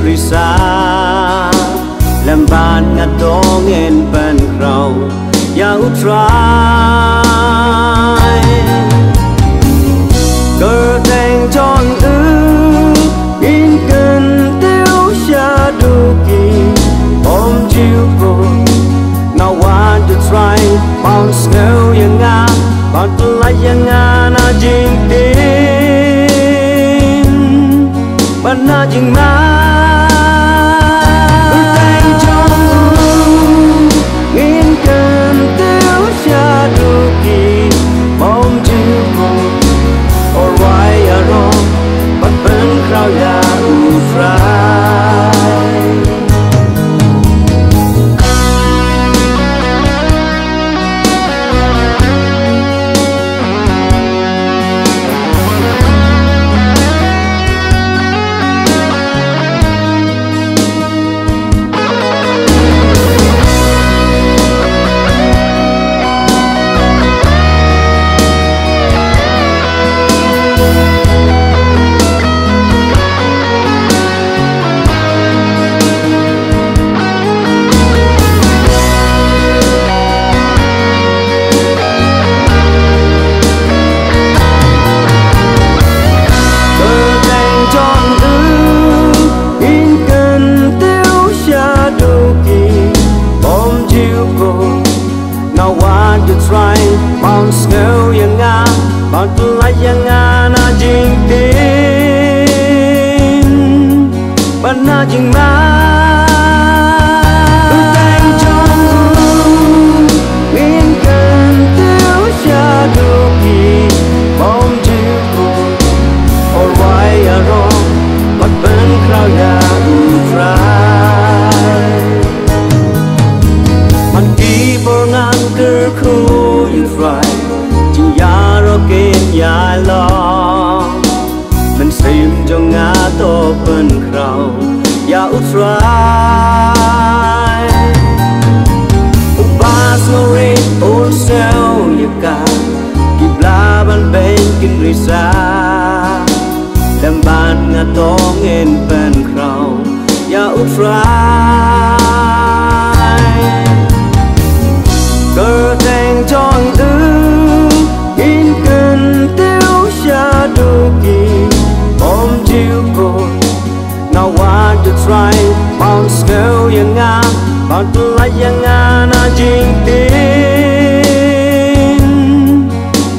risa làm bạn ngắt đong en bên khâu ya utrai cơ thành tròn in cần tiêu xa đu kỳ ôm chiều cô now want to try bounce snow yang nga bạn tu lại yang nga na jing tin bạn na jing ma thành tròn in cần tiêu xa đu kỳ ôm chiều cô or why are wrong but ben crowd ya utrai bounce go yang nga bao tu lại yang nga na jing tin ban na jing ma thành trong in cần tiêu xa đu kỳ bom chiều cô or why are wrong but ben crowd ya utrai man ki por ngang cơ khu right chừng ya ro ken ya lo mình sim cho ngã to bên khâu ya utrai ba sore ol sel ya ka kibla ban ben kin risa làm ban ngã to ngên bên khâu ya utrai cơ thành tròn in cần tiêu xa đu kỳ ôm chiều cô now want to try bounce go yang nga bạn tu lại yang nga na jing tin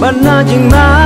bạn na jing ma